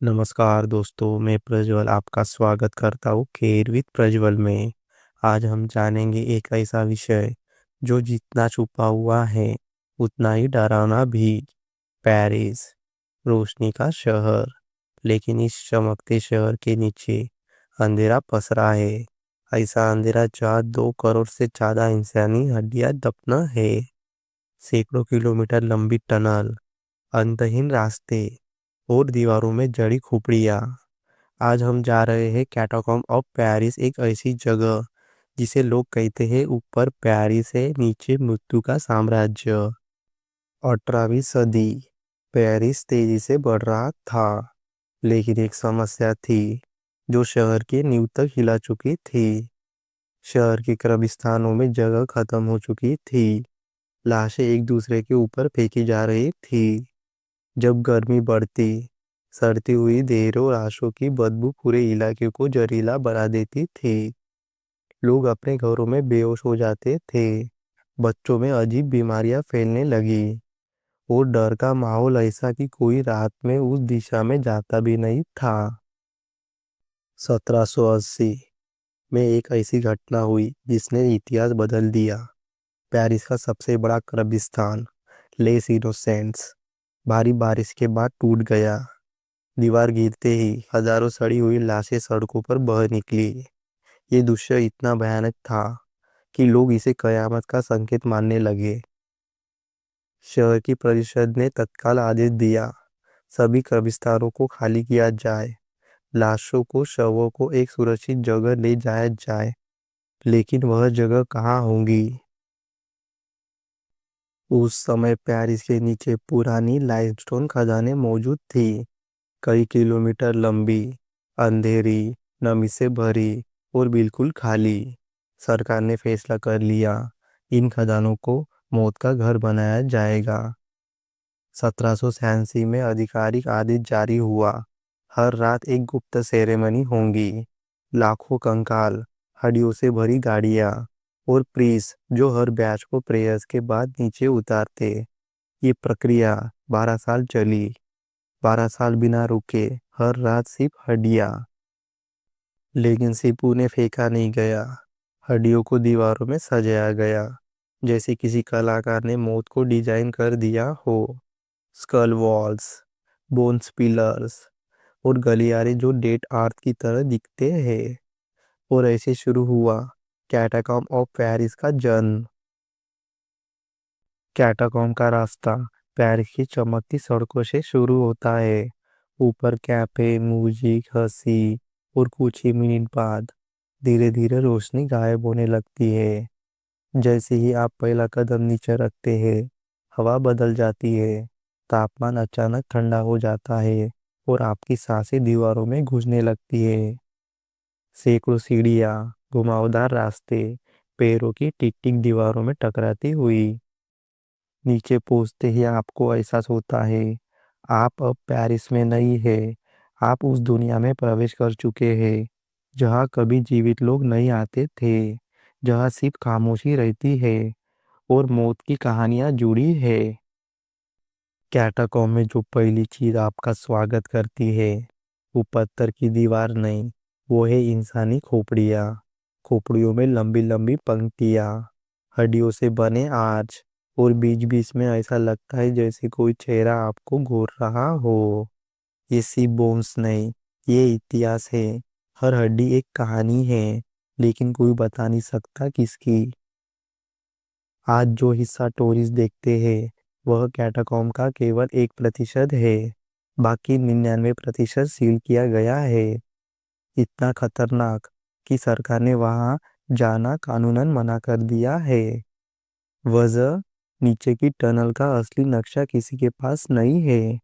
नमस्कार दोस्तों, मैं प्रज्वल आपका स्वागत करता हूँ खेर विद प्रज्वल में। आज हम जानेंगे एक ऐसा विषय जो जितना छुपा हुआ है उतना ही डरावना भी। पेरिस, रोशनी का शहर, लेकिन इस चमकते शहर के नीचे अंधेरा पसरा है। ऐसा अंधेरा जहाँ 2 करोड़ से ज्यादा इंसानी हड्डियां दफन है। सैकड़ों किलोमीटर लंबी टनल, अंतहीन रास्ते और दीवारों में जड़ी खोपड़ियाँ। आज हम जा रहे हैं कैटाकॉम्ब ऑफ पेरिस, एक ऐसी जगह जिसे लोग कहते हैं ऊपर पेरिस है, नीचे मृत्यु का साम्राज्य। 18वीं सदी, पेरिस तेजी से बढ़ रहा था, लेकिन एक समस्या थी जो शहर की नींव तक हिला चुकी थी। शहर के कब्रिस्तानों में जगह खत्म हो चुकी थी। लाशें एक दूसरे के ऊपर फेंकी जा रही थी। जब गर्मी बढ़ती, सड़ती हुई देहरों लाशों की बदबू पूरे इलाके को जहरीला बना देती थी। लोग अपने घरों में बेहोश हो जाते थे। बच्चों में अजीब बीमारियां फैलने लगी और डर का माहौल ऐसा कि कोई रात में उस दिशा में जाता भी नहीं था। 1780 में एक ऐसी घटना हुई जिसने इतिहास बदल दिया। पेरिस का सबसे बड़ा कब्रिस्तान, लेस इनोसेंट्स, भारी बारिश के बाद टूट गया। दीवार गिरते ही हजारों सड़ी हुई लाशें सड़कों पर बह निकली। ये दृश्य इतना भयानक था कि लोग इसे कयामत का संकेत मानने लगे। शहर की परिषद ने तत्काल आदेश दिया, सभी कब्रिस्तानों को खाली किया जाए, लाशों को, शवों को एक सुरक्षित जगह ले जाया जाए। लेकिन वह जगह कहाँ होगी? उस समय पेरिस के नीचे पुरानी लाइमस्टोन खदानें मौजूद थी, कई किलोमीटर लंबी, अंधेरी, नमी से भरी और बिल्कुल खाली। सरकार ने फैसला कर लिया, इन खदानों को मौत का घर बनाया जाएगा। 1786 में आधिकारिक आदेश जारी हुआ, हर रात एक गुप्त सेरेमनी होगी। लाखों कंकाल, हड्डियों से भरी गाड़ियां और प्रीस्ट जो हर बैच को प्रेयर्स के बाद नीचे उतारते। ये प्रक्रिया 12 साल चली। 12 साल बिना रुके, हर रात सिर्फ हड्डियां। लेकिन सिर्फ उन्हें फेंका नहीं गया, हड्डियों को दीवारों में सजाया गया, जैसे किसी कलाकार ने मौत को डिजाइन कर दिया हो। स्कल वॉल्स, बोन्स पिलर्स और गलियारे जो डेड आर्ट की तरह दिखते हैं। और ऐसे शुरू हुआ कैटाकॉम्ब ऑफ पेरिस का जन्म। कैटाकॉम्ब का रास्ता पेरिस की चमकती सड़कों से शुरू होता है। ऊपर कैफे, म्यूजिक, हंसी और कुछ ही मिनट बाद धीरे धीरे रोशनी गायब होने लगती है। जैसे ही आप पहला कदम नीचे रखते हैं, हवा बदल जाती है, तापमान अचानक ठंडा हो जाता है और आपकी सांसें दीवारों में घुसने लगती है। सैकड़ों सीढ़ियाँ, घुमावदार रास्ते, पैरों की टिक टिक दीवारों में टकराती हुई। नीचे पहुंचते ही आपको एहसास होता है, आप अब पेरिस में नहीं है, आप उस दुनिया में प्रवेश कर चुके हैं जहाँ कभी जीवित लोग नहीं आते थे, जहाँ सिर्फ खामोशी रहती है और मौत की कहानियां जुड़ी है। कैटाकॉम्ब में जो पहली चीज आपका स्वागत करती है, वो पत्थर की दीवार नहीं, वो है इंसानी खोपड़ियाँ। खोपड़ियों में लंबी लंबी पंक्तियाँ, हड्डियों से बने आर्च, और बीच बीच में ऐसा लगता है जैसे कोई चेहरा आपको घूर रहा हो। ये सिर्फ बोन्स नहीं, ये इतिहास है। हर हड्डी एक कहानी है, लेकिन कोई बता नहीं सकता किसकी। आज जो हिस्सा टूरिस्ट देखते हैं वह कैटाकॉम्ब का केवल 1% है। बाकी 99% सील किया गया है। इतना खतरनाक कि सरकार ने वहां जाना कानूनन मना कर दिया है। वजह, नीचे की टनल का असली नक्शा किसी के पास नहीं है।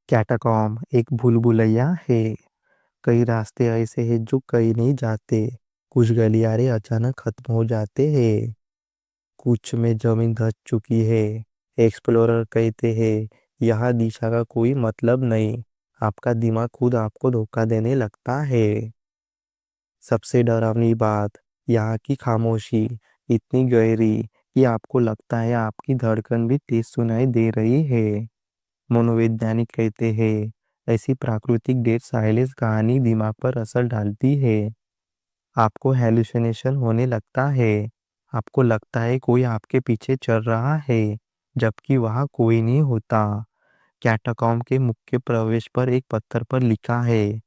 कैटाकॉम्ब एक भूलभुलैया है। कई रास्ते ऐसे हैं जो कहीं नहीं जाते। कुछ गलियारे अचानक खत्म हो जाते हैं, कुछ में जमीन धंस चुकी है। एक्सप्लोरर कहते हैं यहाँ दिशा का कोई मतलब नहीं, आपका दिमाग खुद आपको धोखा देने लगता है। सबसे डरावनी बात, यहाँ की खामोशी इतनी गहरी कि आपको लगता है आपकी धड़कन भी तेज सुनाई दे रही है। मनोवैज्ञानिक कहते हैं ऐसी प्राकृतिक डेथ साइलेंस कहानी दिमाग पर असर डालती है। आपको हेलुसिनेशन होने लगता है। आपको लगता है कोई आपके पीछे चल रहा है, जबकि वहां कोई नहीं होता। कैटाकॉम्ब के मुख्य प्रवेश पर एक पत्थर पर लिखा है,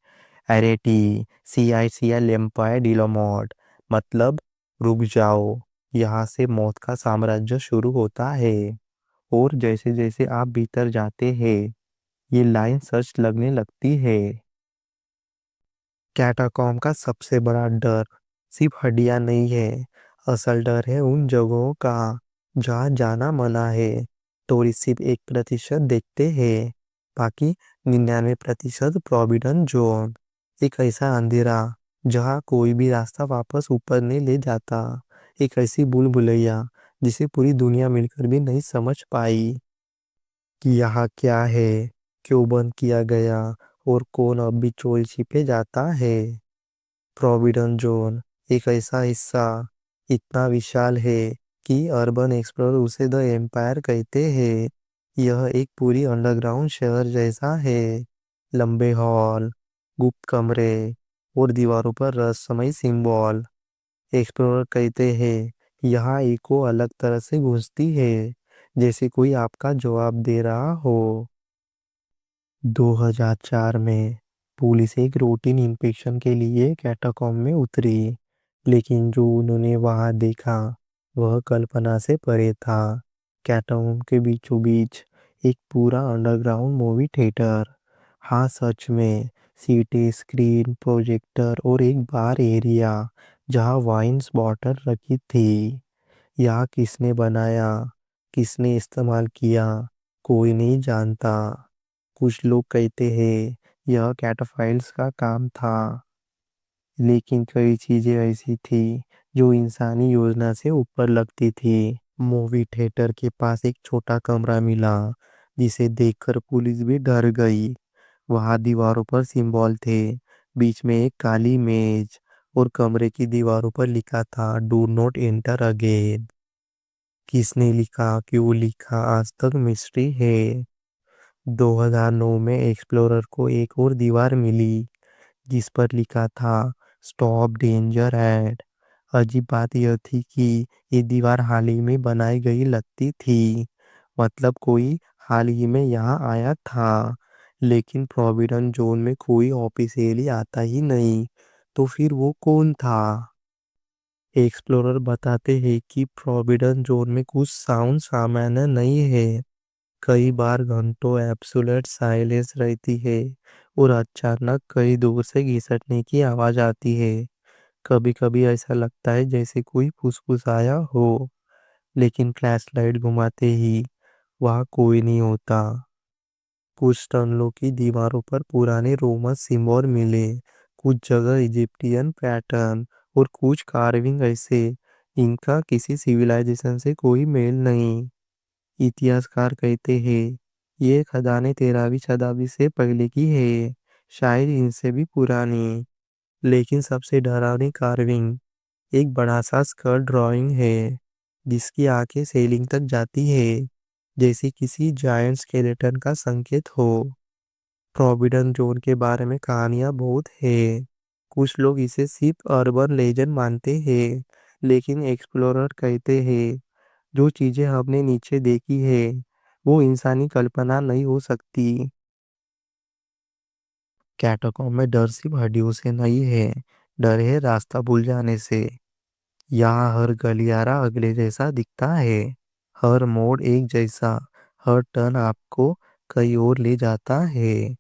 एरेटी CICL एम्पायर डिलोमोड, मतलब रुक जाओ, यहाँ से मौत का साम्राज्य शुरू होता है। और जैसे जैसे आप भीतर जाते हैं, ये लाइन सच लगने लगती है। कैटाकॉम्ब का सबसे बड़ा डर सिर्फ हड्डियां नहीं है। असल डर है उन जगहों का जहाँ जाना मना है। टूरिस्ट सिर्फ 1% देखते हैं, बाकी 99% प्रोविडेंट जोन। एक ऐसा अंधेरा जहाँ कोई भी रास्ता वापस ऊपर नहीं ले जाता। एक ऐसी भूल भुलैया जिसे पूरी दुनिया मिलकर भी नहीं समझ पाई कि यहाँ क्या है, क्यों बंद किया गया, और कौन अब भी चोर छिपे जाता है। प्रोविडेंट जोन एक ऐसा हिस्सा इतना विशाल है कि अर्बन एक्सप्लोरर उसे द एम्पायर कहते हैं। यह एक पूरी अंडरग्राउंड शहर जैसा है। लंबे हॉल, गुप्त कमरे और दीवारों पर रहस्यमय सिंबल। एक्सप्लोरर कहते हैं यहाँ एको अलग तरह से गूंजती है, जैसे कोई आपका जवाब दे रहा हो। 2004 में पुलिस एक रूटीन इंस्पेक्शन के लिए कैटाकॉम्ब में उतरी, लेकिन जो उन्होंने वहां देखा वह कल्पना से परे था। कैटाकॉम्ब के बीचों बीच एक पूरा अंडरग्राउंड मूवी थिएटर। हाँ, सच में। सीटें, स्क्रीन, प्रोजेक्टर और एक बार एरिया जहाँ वाइन्स बॉटल रखी थी। यह किसने बनाया, किसने इस्तेमाल किया, कोई नहीं जानता। कुछ लोग कहते हैं यह कैटाफाइल्स का काम था, लेकिन कई चीजें ऐसी थी जो इंसानी योजना से ऊपर लगती थी। मूवी थिएटर के पास एक छोटा कमरा मिला, जिसे देखकर पुलिस भी डर गई। वहां दीवारों पर सिंबल थे, बीच में एक काली मेज, और कमरे की दीवारों पर लिखा था, डू नॉट एंटर अगेन। किसने लिखा, क्यों लिखा, आज तक मिस्ट्री है। 2009 में एक्सप्लोरर को एक और दीवार मिली, जिस पर लिखा था, स्टॉप डेंजर एट। अजीब बात यह थी कि ये दीवार हाल ही में बनाई गई लगती थी, मतलब कोई हाल ही में यहाँ आया था। लेकिन प्रोविडेंट जोन में कोई ऑफिशियली आता ही नहीं, तो फिर वो कौन था। एक्सप्लोरर बताते हैं कि प्रोविडेंट जोन में कुछ साउंड सामान्य नहीं है। कई बार घंटों एब्सोल्यूट साइलेंस रहती है, और अचानक कई दूर से घिसटने की आवाज आती है। कभी कभी ऐसा लगता है जैसे कोई फुसफुसाया हो, लेकिन फ्लैश लाइट घुमाते ही वहाँ कोई नहीं होता। कुछ टनलों की दीवारों पर पुराने रोमन सिंबल मिले, कुछ जगह इजिप्टियन पैटर्न, और कुछ कार्विंग ऐसे इनका किसी सिविलाइजेशन से कोई मेल नहीं। इतिहासकार कहते हैं ये खदानें 13वीं शताब्दी से पहले की है, शायद इनसे भी पुरानी। लेकिन सबसे डरावनी कार्विंग एक बड़ा सा स्कल ड्राइंग है, जिसकी आंखें सेलिंग तक जाती है, जैसे किसी जायंट स्केलेटन का संकेत हो। प्रोविडेंट जोन के बारे में कहानियां बहुत है। कुछ लोग इसे सिर्फ अर्बन लेजेंड मानते हैं, लेकिन एक्सप्लोरर कहते हैं जो चीजें हमने नीचे देखी है वो इंसानी कल्पना नहीं हो सकती। कैटाकॉम्ब में डर सिर्फ हड्डियों से नहीं है, डर है रास्ता भूल जाने से। यहाँ हर गलियारा अगले जैसा दिखता है, हर मोड़ एक जैसा, हर टर्न आपको कहीं और ले जाता है।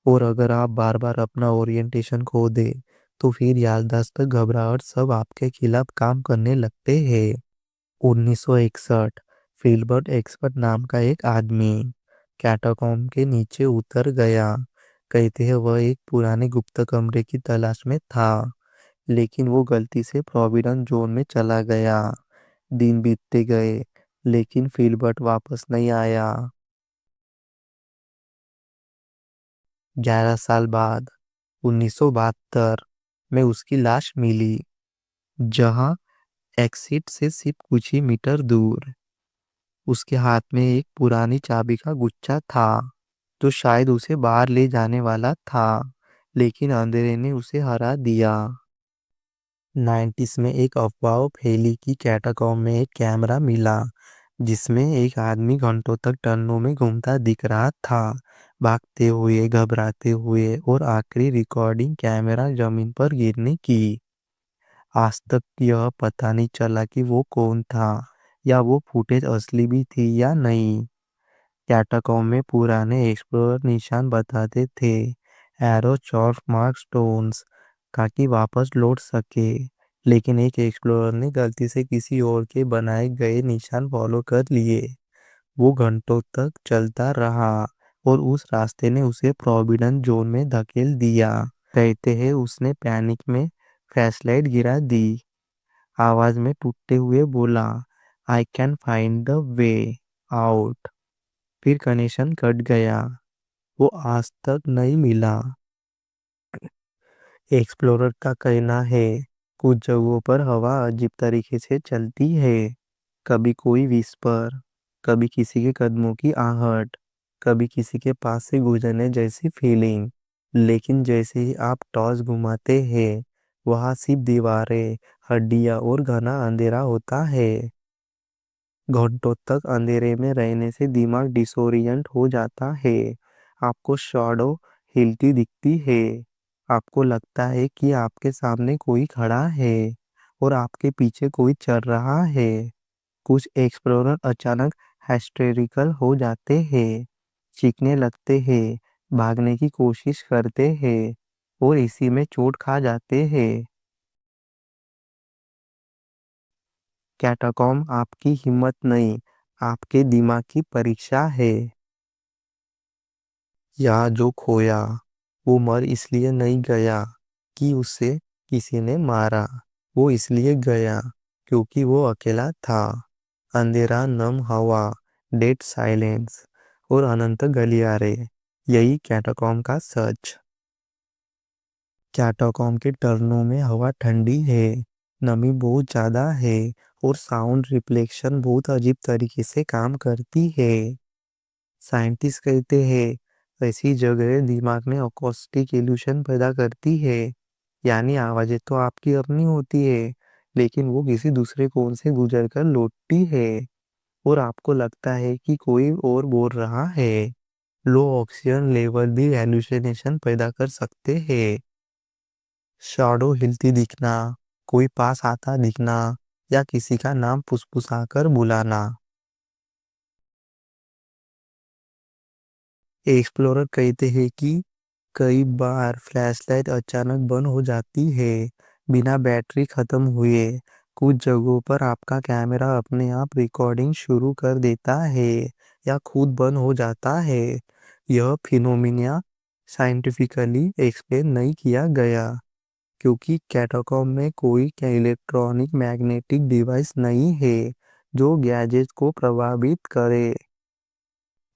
और अगर आप बार बार अपना ओरिएंटेशन खो दे, तो फिर याददाश्त, घबराहट सब आपके खिलाफ काम करने लगते हैं। 1961 फिल्बर्ट एक्सपर्ट नाम का एक आदमी कैटाकॉम्ब के नीचे उतर गया। कहते हैं वह एक पुराने गुप्त कमरे की तलाश में था, लेकिन वो गलती से प्रोविडेंट जोन में चला गया। दिन बीतते गए, लेकिन फिल्बर्ट वापस नहीं आया। 11 साल बाद 1972 में उसकी लाश मिली, जहां एक्सिट से सिर्फ कुछ ही मीटर दूर। उसके हाथ में एक पुरानी चाबी का गुच्छा था। जो शायद उसे बाहर ले जाने वाला था, लेकिन अंधेरे ने उसे हरा दिया। 90s में एक अफवाह फैली कि कैटाकॉम्ब में एक कैमरा मिला जिसमें एक आदमी घंटों तक टनलों में घूमता दिख रहा था, भागते हुए, घबराते हुए, और आखिरी रिकॉर्डिंग कैमरा जमीन पर गिरने की। आज तक यह पता नहीं चला कि वो कौन था या वो फुटेज असली भी थी या नहीं। कैटाकॉम्ब में पुराने एक्सप्लोरर निशान बताते थे, एरो, चॉर्फ मार्क, स्टोन्स, ताकि वापस लौट सके। लेकिन एक एक्सप्लोरर ने गलती से किसी और के बनाए गए निशान फॉलो कर लिए। वो घंटों तक चलता रहा और उस रास्ते ने उसे प्रोविडेंस जोन में धकेल दिया। कहते हैं उसने पैनिक में फ्लैशलाइट गिरा दी, आवाज में टूटते हुए बोला, I can find the way out. फिर कनेक्शन कट गया। वो आज तक नहीं मिला। एक्सप्लोरर का कहना है कुछ जगहों पर हवा अजीब तरीके से चलती है, कभी कोई विस्पर, कभी किसी के कदमों की आहट, कभी किसी के पास से गुजरने जैसी फीलिंग। लेकिन जैसे ही आप टॉर्च घुमाते हैं, वहां सिर्फ दीवारें, हड्डियां और घना अंधेरा होता है। घंटों तक अंधेरे में रहने से दिमाग डिसोरिएंट हो जाता है। आपको शैडो हिलती दिखती है। आपको लगता है कि आपके सामने कोई खड़ा है और आपके पीछे कोई चल रहा है। कुछ एक्सप्लोरर अचानक हिस्टेरिकल हो जाते हैं, चीखने लगते हैं, भागने की कोशिश करते हैं और इसी में चोट खा जाते हैं। कैटाकॉम्ब आपकी हिम्मत नहीं, आपके दिमाग की परीक्षा है। या जो खोया, वो मर इसलिए नहीं गया कि उसे किसी ने मारा। वो इसलिए गया क्योंकि वो अकेला था। अंधेरा, नम हवा, डेड साइलेंस और अनंत गलियारे, यही कैटाकॉम्ब का सच। कैटाकॉम्ब के टर्नों में हवा ठंडी है, नमी बहुत ज्यादा है और साउंड रिफ्लेक्शन बहुत अजीब तरीके से काम करती है। साइंटिस्ट कहते हैं ऐसी जगह दिमाग में अकॉस्टिक इल्यूशन पैदा करती है, यानी आवाजें तो आपकी अपनी होती है, लेकिन वो किसी दूसरे कोण से गुजर कर लौटती है और आपको लगता है कि कोई और बोल रहा है। लो ऑक्सीजन लेवल भी हेलुसिनेशन पैदा कर सकते हैं। शैडो हिलती दिखना, कोई पास आता दिखना, या किसी का नाम फुसफुसाकर बुलाना। एक्सप्लोरर कहते हैं कि कई बार फ्लैशलाइट अचानक बंद हो जाती है, बिना बैटरी खत्म हुए। कुछ जगहों पर आपका कैमरा अपने आप रिकॉर्डिंग शुरू कर देता है या खुद बंद हो जाता है। यह फिनोमिना साइंटिफिकली एक्सप्लेन नहीं किया गया, क्योंकि कैटाकॉम्ब में कोई इलेक्ट्रॉनिक मैग्नेटिक डिवाइस नहीं है जो गैजेट को प्रभावित करे।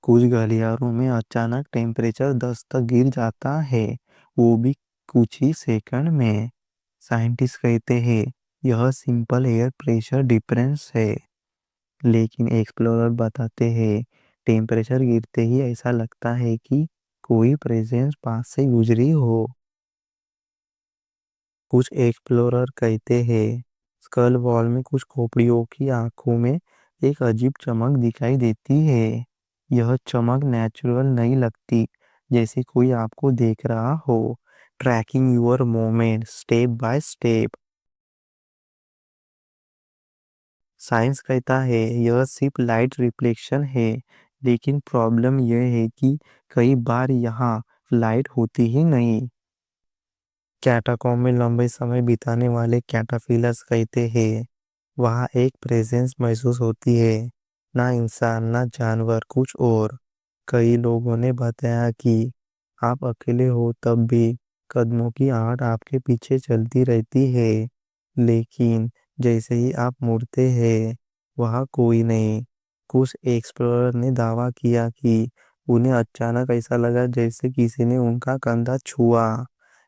कुछ गलियारों में अचानक टेम्परेचर 10 तक गिर जाता है, वो भी कुछ ही सेकंड में। साइंटिस्ट कहते हैं यह सिंपल एयर प्रेशर डिफरेंस है, लेकिन एक्सप्लोरर बताते हैं टेम्परेचर गिरते ही ऐसा लगता है कि कोई प्रेजेंस पास से गुजरी हो। कुछ एक्सप्लोरर कहते हैं स्कल वॉल में कुछ खोपड़ियों की आंखों में एक अजीब चमक दिखाई देती है। यह चमक नेचुरल नहीं लगती, जैसे कोई आपको देख रहा हो, trekking your moment step by step. Science कहता है यह सिर्फ लाइट रिफ्लेक्शन है, लेकिन प्रॉब्लम यह है कि कई बार यहाँ लाइट होती ही नहीं। कैटाकॉम्ब में लंबे समय बिताने वाले कैटाफिलर्स कहते हैं वहाँ एक प्रेजेंस महसूस होती है, ना इंसान ना जानवर, कुछ और। कई लोगों ने बताया कि आप अकेले हो तब भी कदमों की आहट आपके पीछे चलती रहती है, लेकिन जैसे ही आप मुड़ते हैं वहाँ कोई नहीं। कुछ एक्सप्लोरर ने दावा किया कि उन्हें अचानक ऐसा लगा जैसे किसी ने उनका कंधा छुआ,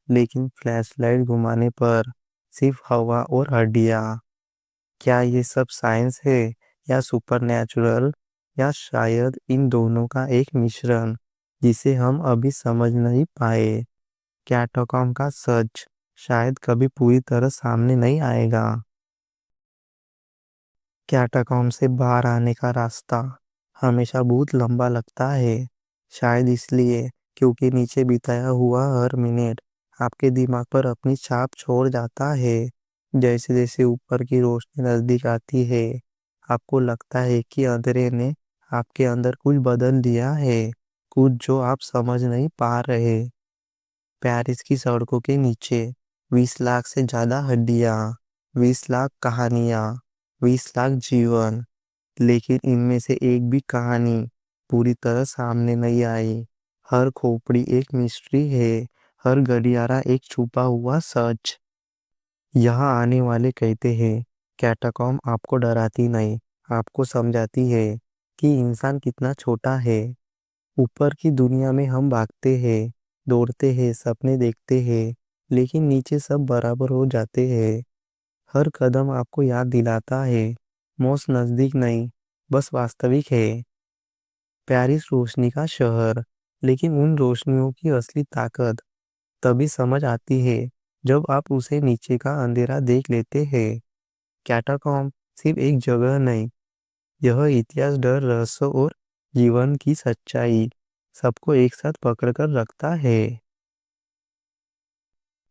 लेकिन फ्लैशलाइट घुमाने पर सिर्फ हवा और हड्डियाँ। क्या ये सब साइंस है या सुपरनैचुरल, या शायद इन दोनों का एक मिश्रण? जिसे हम अभी समझ नहीं पाए। कैटाकॉम्ब का सच शायद कभी पूरी तरह सामने नहीं आएगा। कैटाकॉम्ब से बाहर आने का रास्ता हमेशा बहुत लंबा लगता है। शायद इसलिए क्योंकि नीचे बिताया हुआ हर मिनट आपके दिमाग पर अपनी छाप छोड़ जाता है। जैसे जैसे ऊपर की रोशनी नजदीक आती है, आपको लगता है कि अंधेरे ने आपके अंदर कुछ बदल दिया है, कुछ जो आप समझ नहीं पा रहे। पेरिस की सड़कों के नीचे 20 लाख से ज्यादा हड्डियां, 20 लाख कहानियां, 20 लाख जीवन, लेकिन इनमें से एक भी कहानी पूरी तरह सामने नहीं आई। हर खोपड़ी एक मिस्ट्री है, हर गलियारा एक छुपा हुआ सच। यहाँ आने वाले कहते हैं, कैटाकॉम्ब आपको डराती नहीं, आपको समझाती है कि इंसान कितना छोटा है। ऊपर की दुनिया में हम भागते हैं, दौड़ते हैं, सपने देखते हैं, लेकिन नीचे सब बराबर हो जाते हैं। हर कदम आपको याद दिलाता है, मौत नजदीक नहीं, बस वास्तविक है। पेरिस रोशनी का शहर, लेकिन उन रोशनियों की असली ताकत तभी समझ आती है जब आप उसे नीचे का अंधेरा देख लेते हैं। कैटाकॉम्ब सिर्फ एक जगह नहीं, यह इतिहास, डर, रहस्य और जीवन की सच्चाई सबको एक साथ पकड़कर रखता है।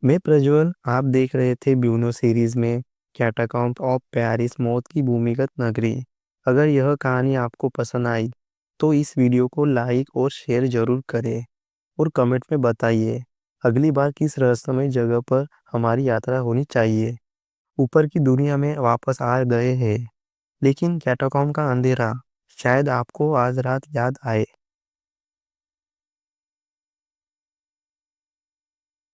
मैं प्रज्वल, आप देख रहे थे ब्यूनो सीरीज में कैटाकॉम्ब ऑफ पेरिस, मौत की भूमिगत नगरी। अगर यह कहानी आपको पसंद आई तो इस वीडियो को लाइक और शेयर जरूर करें और कमेंट में बताइए अगली बार किस रहस्यमय जगह पर हमारी यात्रा होनी चाहिए। ऊपर की दुनिया में वापस आ गए हैं, लेकिन कैटाकॉम्ब का अंधेरा शायद आपको आज रात याद आए।